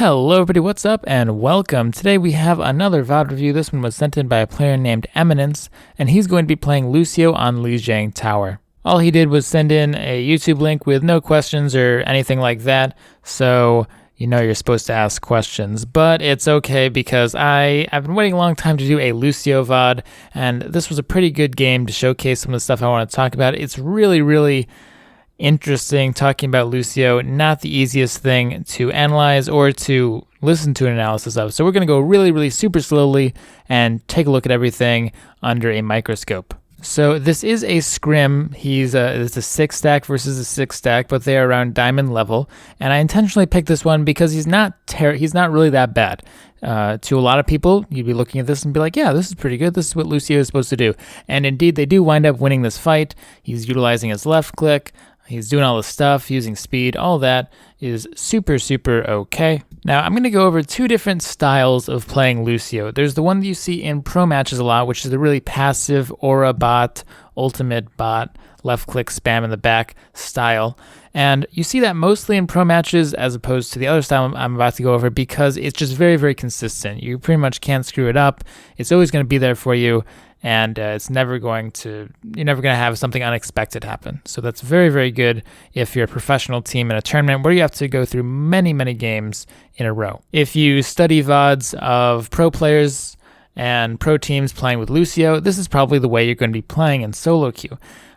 Hello everybody, what's up and welcome. Today we have another VoD review. This one was sent in by a player named Eminence, and he's going to be playing Lucio on Lijiang Tower. All he did was send in a YouTube link with no questions or anything like that, so you know you're supposed to ask questions. But it's okay because I've been waiting a long time to do a Lucio VoD, and this was a pretty good game to showcase some of the stuff I want to talk about. It's really interesting talking about Lucio, not the easiest thing to analyze or to listen to an analysis of. So we're going to go really super slowly and take a look at everything under a microscope. So this is a scrim. It's a 6 stack versus a 6 stack, but they are around diamond level. And I intentionally picked this one because he's not really that bad. To a lot of people, you'd be looking at this and be like, yeah, this is pretty good. This is what Lucio is supposed to do. And indeed, they do wind up winning this fight. He's utilizing his left click. He's doing all this stuff, using speed, all that is super okay. Now, I'm going to go over two different styles of playing Lucio. There's the one that you see in pro matches a lot, which is the really passive aura bot, ultimate bot, left click spam in the back style. And you see that mostly in pro matches as opposed to the other style I'm about to go over because it's just very consistent. You pretty much can't screw it up. It's always going to be there for you. And you're never going to have something unexpected happen. So that's very good if you're a professional team in a tournament where you have to go through many games in a row. If you study VODs of pro players and pro teams playing with Lucio, this is probably the way you're going to be playing in solo queue.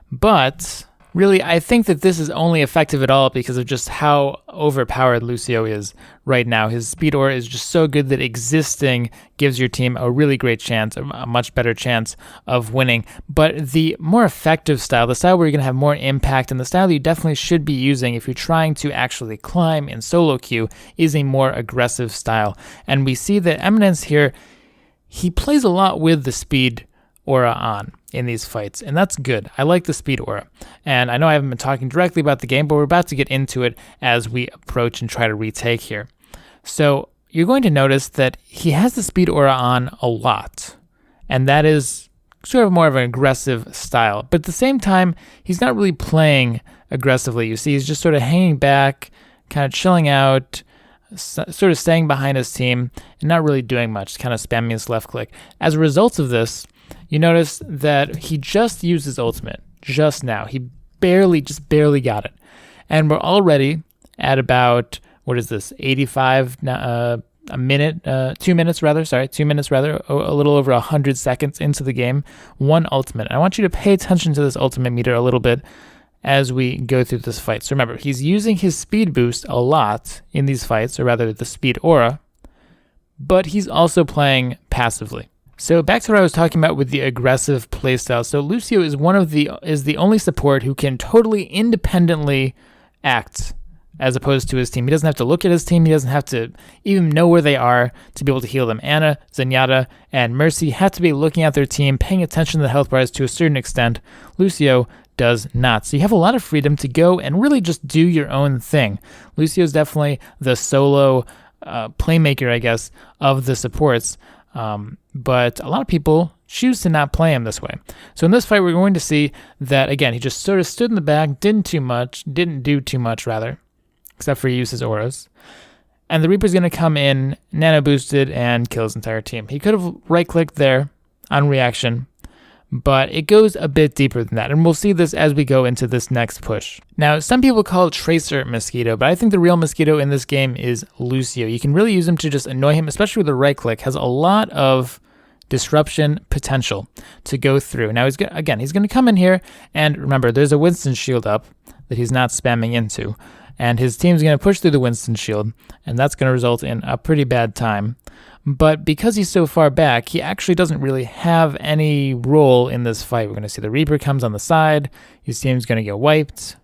But really, I think that this is only effective at all because of just how overpowered Lucio is right now. His speed aura is just so good that existing gives your team a really great chance, a much better chance of winning. But the more effective style, the style where you're going to have more impact, and the style that you definitely should be using if you're trying to actually climb in solo queue, is a more aggressive style. And we see that Eminence here, he plays a lot with the speed aura on in these fights, and that's good. I like the speed aura, and I know I haven't been talking directly about the game, but we're about to get into it as we approach and try to retake here. So you're going to notice that he has the speed aura on a lot, and that is sort of more of an aggressive style, but at the same time he's not really playing aggressively. You see, he's just sort of hanging back, kind of chilling out, sort of staying behind his team and not really doing much, kind of spamming his left click. As a result of this, you notice that he just used his ultimate just now. He barely got it. And we're already at about, 85, a minute, 2 minutes rather, a little over 100 seconds into the game, one ultimate. And I want you to pay attention to this ultimate meter a little bit as we go through this fight. So remember, he's using his speed boost a lot in these fights, or rather the speed aura, but he's also playing passively. So back to what I was talking about with the aggressive playstyle. So Lucio is the only support who can totally independently act as opposed to his team. He doesn't have to look at his team. He doesn't have to even know where they are to be able to heal them. Ana, Zenyatta, and Mercy have to be looking at their team, paying attention to the health bars to a certain extent. Lucio does not. So you have a lot of freedom to go and really just do your own thing. Lucio is definitely the solo playmaker, I guess, of the supports. But a lot of people choose to not play him this way. So in this fight, we're going to see that, again, he just sort of stood in the back, didn't do too much, except for use his auras. And the Reaper's going to come in, nano boosted, and kill his entire team. He could have right-clicked there on reaction, but it goes a bit deeper than that. And we'll see this as we go into this next push. Now, some people call it Tracer Mosquito, but I think the real Mosquito in this game is Lucio. You can really use him to just annoy him, especially with the right click. Has a lot of disruption potential to go through. Now, he's going to come in here, and remember, there's a Winston shield up that he's not spamming into. And his team's going to push through the Winston shield, and that's going to result in a pretty bad time. But because he's so far back, he actually doesn't really have any role in this fight. We're going to see the Reaper comes on the side, his team's going to get wiped,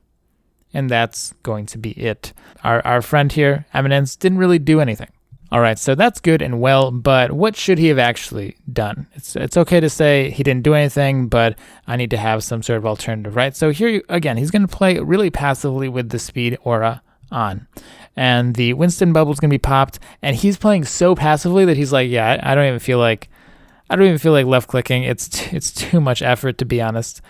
and that's going to be it. Our friend here, Eminence, didn't really do anything. All right, so that's good and well, but what should he have actually done? It's okay to say he didn't do anything, but I need to have some sort of alternative, right? So here, again, he's going to play really passively with the speed aura on. And the Winston bubble is going to be popped, and he's playing so passively that he's like, yeah, I don't even feel like left clicking. It's too much effort, to be honest.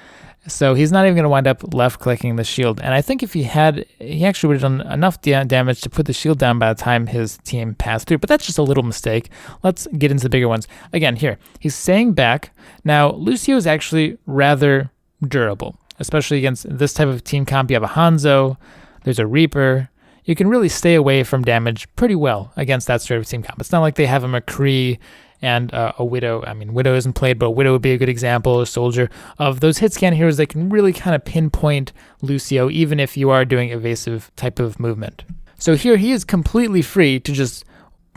So he's not even going to wind up left-clicking the shield. And I think if he actually would have done enough damage to put the shield down by the time his team passed through. But that's just a little mistake. Let's get into the bigger ones. Again, here, he's staying back. Now, Lucio is actually rather durable, especially against this type of team comp. You have a Hanzo, there's a Reaper. You can really stay away from damage pretty well against that sort of team comp. It's not like they have a McCree and a Widow. I mean, Widow isn't played, but a Widow would be a good example, a Soldier, of those hit scan heroes that can really kind of pinpoint Lucio, even if you are doing evasive type of movement. So here he is completely free to just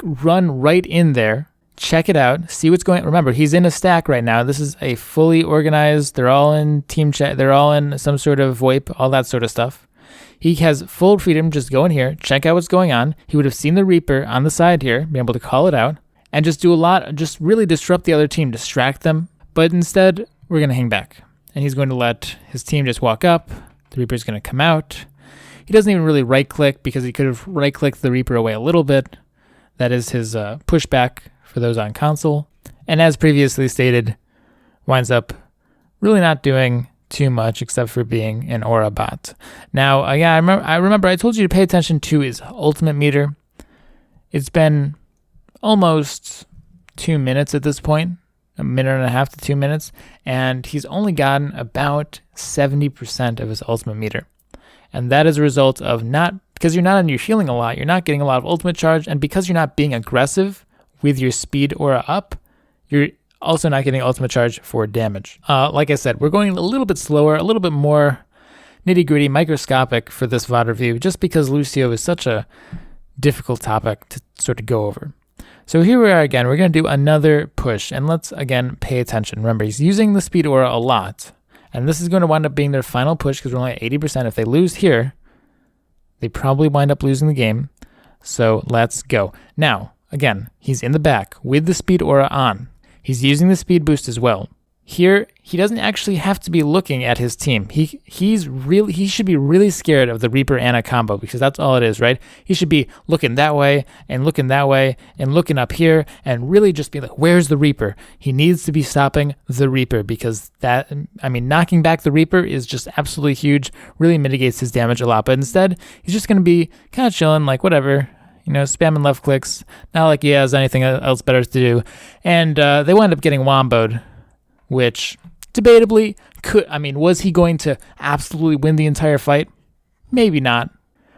run right in there, check it out, see what's going on. Remember, he's in a stack right now. This is a fully organized, they're all in team chat, they're all in some sort of VoIP, all that sort of stuff. He has full freedom, just go in here, check out what's going on. He would have seen the Reaper on the side here, be able to call it out, and just do a lot, just really disrupt the other team, distract them. But instead, we're going to hang back. And he's going to let his team just walk up. The Reaper's going to come out. He doesn't even really right-click because he could have right-clicked the Reaper away a little bit. That is his pushback for those on console. And as previously stated, winds up really not doing too much except for being an aura bot. Now, yeah, I remember I told you to pay attention to his ultimate meter. It's been almost 2 minutes at this point, a minute and a half to 2 minutes, and he's only gotten about 70% of his ultimate meter. And that is a result of because you're not on your healing a lot, you're not getting a lot of ultimate charge, and because you're not being aggressive with your speed aura up, you're also not getting ultimate charge for damage. Like I said, we're going a little bit slower, a little bit more nitty-gritty, microscopic for this VoD review, just because Lucio is such a difficult topic to sort of go over. So here we are again. We're going to do another push, and let's again pay attention. Remember, he's using the speed aura a lot, and this is going to wind up being their final push because we're only at 80%. If they lose here, they probably wind up losing the game. So let's go. Now, again, he's in the back with the speed aura on. He's using the speed boost as well. Here, he doesn't actually have to be looking at his team. He should be really scared of the Reaper Ana combo because that's all it is, right? He should be looking that way and looking that way and looking up here and really just be like, where's the Reaper? He needs to be stopping the Reaper because knocking back the Reaper is just absolutely huge, really mitigates his damage a lot. But instead, he's just going to be kind of chilling, like whatever, spamming left clicks, not like he has anything else better to do. And they wind up getting womboed, which debatably was he going to absolutely win the entire fight? Maybe not.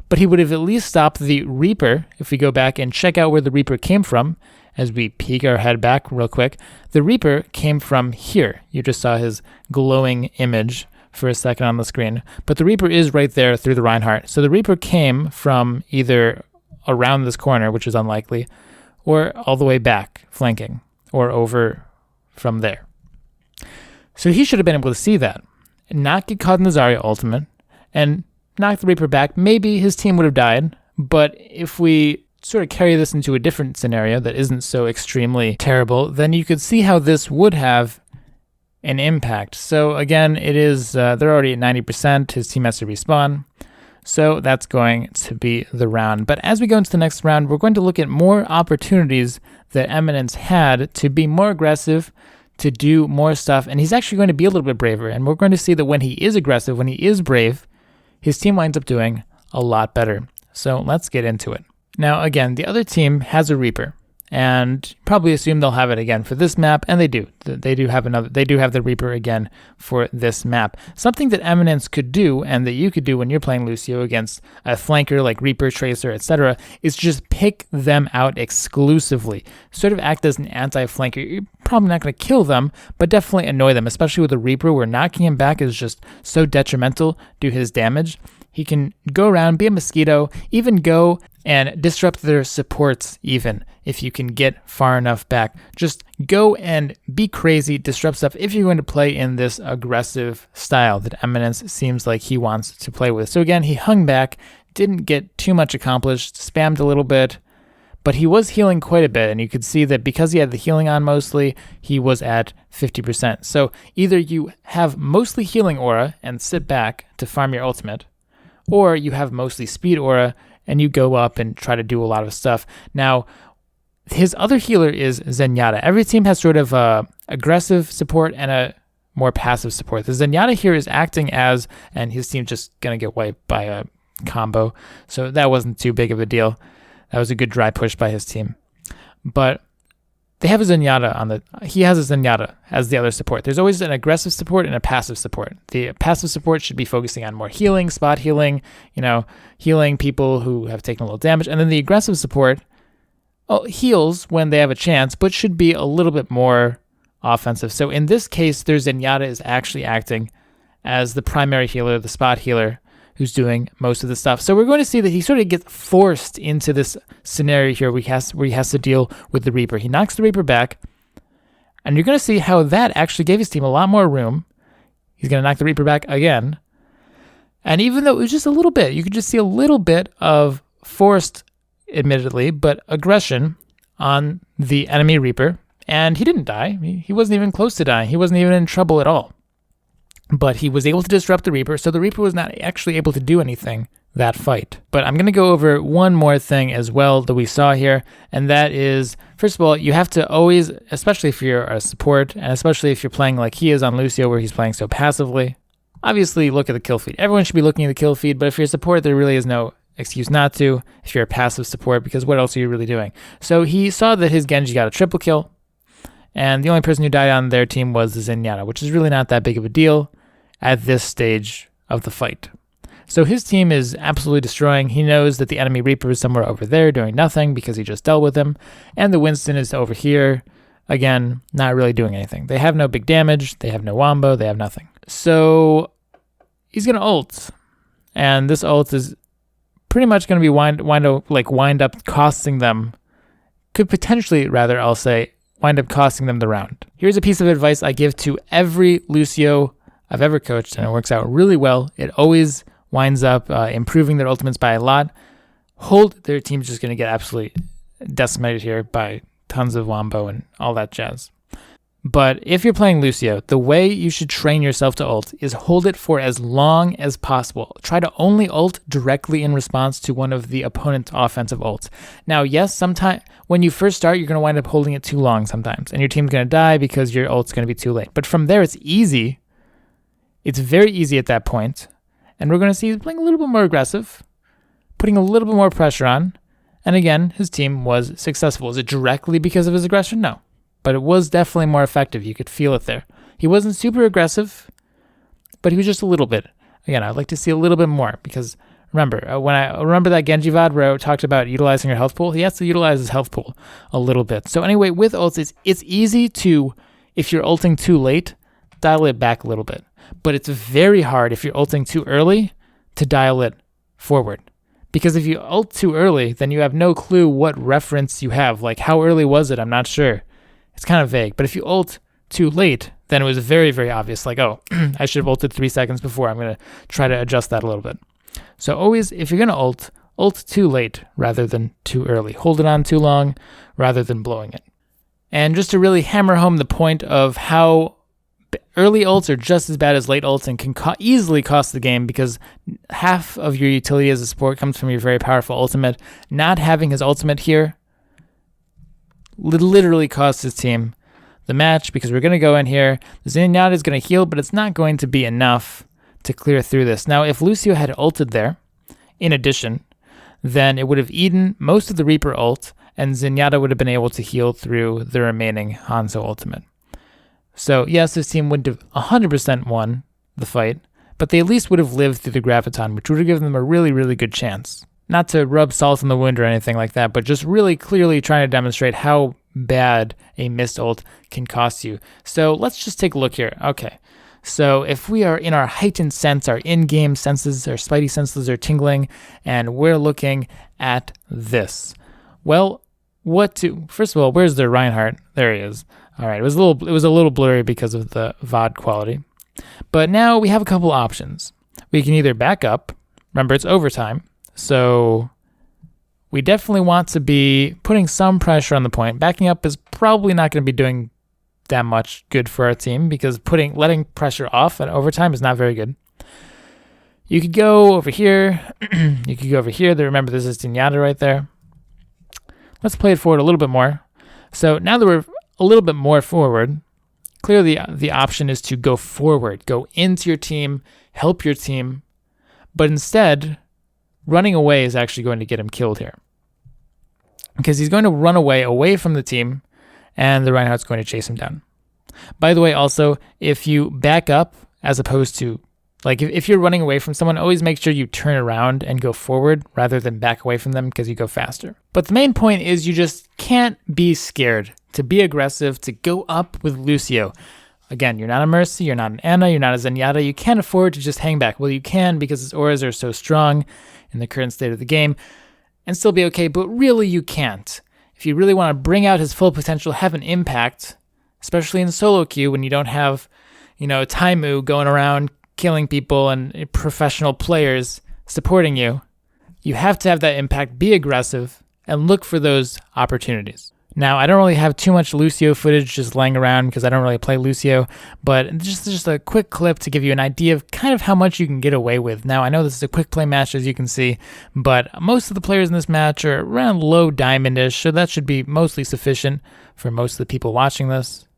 But he would have at least stopped the Reaper. If we go back and check out where the Reaper came from, as we peek our head back real quick, the Reaper came from here. You just saw his glowing image for a second on the screen. But the Reaper is right there through the Reinhardt. So the Reaper came from either around this corner, which is unlikely, or all the way back, flanking, or over from there. So he should have been able to see that, and not get caught in the Zarya ultimate, and knock the Reaper back. Maybe his team would have died, but if we sort of carry this into a different scenario that isn't so extremely terrible, then you could see how this would have an impact. So again, it is, they're already at 90%, his team has to respawn, so that's going to be the round. But as we go into the next round, we're going to look at more opportunities that Eminence had to be more aggressive, to do more stuff, and he's actually going to be a little bit braver, and we're going to see that when he is aggressive, when he is brave, his team winds up doing a lot better. So let's get into it. Now again, the other team has a Reaper, and probably assume they'll have it again for this map, and they do. They do have the Reaper again for this map. Something that Eminence could do, and that you could do when you're playing Lucio against a flanker like Reaper, Tracer, etc., is just pick them out exclusively. Sort of act as an anti-flanker. You're probably not going to kill them, but definitely annoy them, especially with the Reaper, where knocking him back is just so detrimental to his damage. He can go around, be a mosquito, even go and disrupt their supports even, if you can get far enough back. Just go and be crazy, disrupt stuff if you're going to play in this aggressive style that Eminence seems like he wants to play with. So again, he hung back, didn't get too much accomplished, spammed a little bit, but he was healing quite a bit, and you could see that because he had the healing on mostly, he was at 50%. So either you have mostly healing aura and sit back to farm your ultimate, or you have mostly speed aura and you go up and try to do a lot of stuff. Now, his other healer is Zenyatta. Every team has sort of aggressive support and a more passive support. The Zenyatta here is acting as, and his team's just going to get wiped by a combo, so that wasn't too big of a deal. That was a good dry push by his team. But they have a Zenyatta he has a Zenyatta as the other support. There's always an aggressive support and a passive support. The passive support should be focusing on more healing, spot healing, healing people who have taken a little damage. And then the aggressive support heals when they have a chance, but should be a little bit more offensive. So in this case, their Zenyatta is actually acting as the primary healer, the spot healer, who's doing most of the stuff. So we're going to see that he sort of gets forced into this scenario here where he has to deal with the Reaper. He knocks the Reaper back, and you're going to see how that actually gave his team a lot more room. He's going to knock the Reaper back again. And even though it was just a little bit, you could just see a little bit of forced, admittedly, but aggression on the enemy Reaper. And he didn't die. He wasn't even close to dying. He wasn't even in trouble at all. But he was able to disrupt the Reaper, so the Reaper was not actually able to do anything that fight. But I'm going to go over one more thing as well that we saw here, and that is, first of all, you have to always, especially if you're a support, and especially if you're playing like he is on Lucio, where he's playing so passively, obviously look at the kill feed. Everyone should be looking at the kill feed, but if you're a support, there really is no excuse not to if you're a passive support, because what else are you really doing? So he saw that his Genji got a triple kill, and the only person who died on their team was the Zenyatta, which is really not that big of a deal at this stage of the fight. So his team is absolutely destroying. He knows that the enemy Reaper is somewhere over there doing nothing because he just dealt with him, and the Winston is over here, again, not really doing anything. They have no big damage, they have no wombo, they have nothing. So he's going to ult, and this ult is pretty much going to be wind up costing them, could potentially, rather, I'll say, wind up costing them the round. Here's a piece of advice I give to every Lucio I've ever coached, and it works out really well. It always winds up improving their ultimates by a lot. Their team's just going to get absolutely decimated here by tons of wombo and all that jazz. But if you're playing Lucio, the way you should train yourself to ult is hold it for as long as possible. Try to only ult directly in response to one of the opponent's offensive ults. Now, yes, sometimes when you first start, you're going to wind up holding it too long sometimes, and your team's going to die because your ult's going to be too late. But from there, it's easy. It's very easy at that point, and we're going to see he's playing a little bit more aggressive, putting a little bit more pressure on, and again, his team was successful. Is it directly because of his aggression? No. But it was definitely more effective. You could feel it there. He wasn't super aggressive, but he was just a little bit. Again, I'd like to see a little bit more because remember, when I remember that Genji VoD where I talked about utilizing your health pool, he has to utilize his health pool a little bit. So anyway, with ults, it's easy to, if you're ulting too late, dial it back a little bit. But it's very hard if you're ulting too early to dial it forward. Because if you ult too early, then you have no clue what reference you have. Like, how early was it? I'm not sure. It's kind of vague. But if you ult too late, then it was very, very obvious. Like, oh, I should have ulted 3 seconds before. I'm going to try to adjust that a little bit. So always, if you're going to ult too late rather than too early. Hold it on too long rather than blowing it. And just to really hammer home the point of how early ults are just as bad as late ults and can easily cost the game, because half of your utility as a support comes from your very powerful ultimate. Not having his ultimate here literally cost his team the match, because we're going to go in here. The Zenyatta is going to heal, but it's not going to be enough to clear through this. Now, if Lucio had ulted there, in addition, then it would have eaten most of the Reaper ult, and Zenyatta would have been able to heal through the remaining Hanzo ultimate. So, yes, this team wouldn't have 100% won the fight, but they at least would have lived through the Graviton, which would have given them a really, really good chance. Not to rub salt in the wound or anything like that, but just really clearly trying to demonstrate how bad a missed ult can cost you. So, let's just take a look here. Okay, so if we are in our heightened sense, our in-game senses, our spidey senses are tingling, and we're looking at this. Well, first of all, where's the Reinhardt? There he is. All right, it was a little blurry because of the VoD quality. But now we have a couple options. We can either back up. Remember, it's overtime. So we definitely want to be putting some pressure on the point. Backing up is probably not going to be doing that much good for our team, because letting pressure off at overtime is not very good. You could go over here. You could go over here. Remember, this is Zenyatta right there. Let's play it forward a little bit more. So now that we're a little bit more forward, clearly the option is to go forward, go into your team, help your team, but instead, running away is actually going to get him killed here. Because he's going to run away from the team, and the Reinhardt's going to chase him down. By the way, also, if you back up as opposed to, like, if you're running away from someone, always make sure you turn around and go forward rather than back away from them because you go faster. But the main point is you just can't be scared to be aggressive, to go up with Lucio. Again, you're not a Mercy, you're not an Ana, you're not a Zenyatta. You can't afford to just hang back. Well, you can because his auras are so strong in the current state of the game and still be okay, but really you can't. If you really want to bring out his full potential, have an impact, especially in solo queue when you don't have, Taimu going around killing people and professional players supporting you, you have to have that impact, be aggressive, and look for those opportunities. Now, I don't really have too much Lucio footage just laying around because I don't really play Lucio, but just a quick clip to give you an idea of kind of how much you can get away with. Now, I know this is a quick play match, as you can see, but most of the players in this match are around low diamond-ish, so that should be mostly sufficient for most of the people watching this.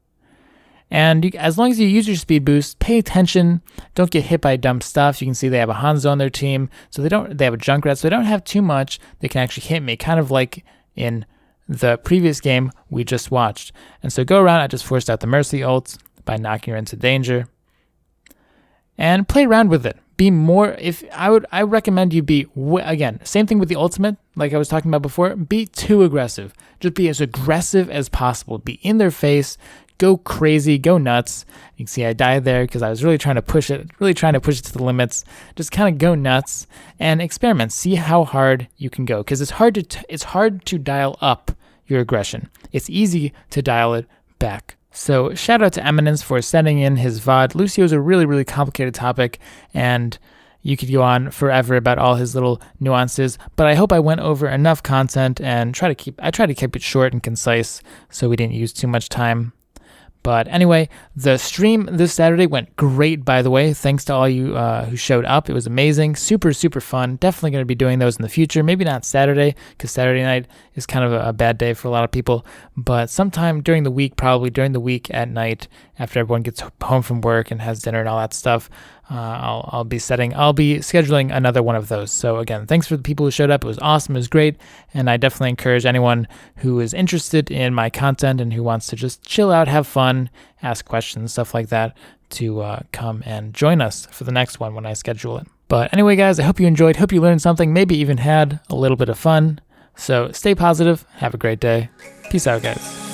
And as long as you use your speed boost, pay attention, don't get hit by dumb stuff. You can see they have a Hanzo on their team, so they have a Junkrat, so they don't have too much. They can actually hit me, kind of like in the previous game we just watched. And so go around, I just forced out the Mercy ult by knocking her into danger. And play around with it. Be more, I recommend you be, again, same thing with the ultimate, like I was talking about before, be too aggressive. Just be as aggressive as possible. Be in their face, go crazy, go nuts. You can see I died there because I was really trying to push it to the limits. Just kind of go nuts and experiment. See how hard you can go, because it's hard to dial up your aggression. It's easy to dial it back. So shout out to Eminence for sending in his VoD. Lucio is a really, really complicated topic, and you could go on forever about all his little nuances, but I hope I went over enough content and I tried to keep it short and concise so we didn't use too much time. But anyway, the stream this Saturday went great, by the way. Thanks to all you who showed up. It was amazing. Super, super fun. Definitely going to be doing those in the future. Maybe not Saturday, because Saturday night is kind of a bad day for a lot of people. But sometime during the week, probably during the week at night, after everyone gets home from work and has dinner and all that stuff, I'll be scheduling another one of those. So again, thanks for the people who showed up. It was awesome. It was great. And I definitely encourage anyone who is interested in my content and who wants to just chill out, have fun, ask questions, stuff like that, to come and join us for the next one when I schedule it. But anyway, guys, I hope you enjoyed. Hope you learned something, maybe even had a little bit of fun. So stay positive. Have a great day. Peace out, guys.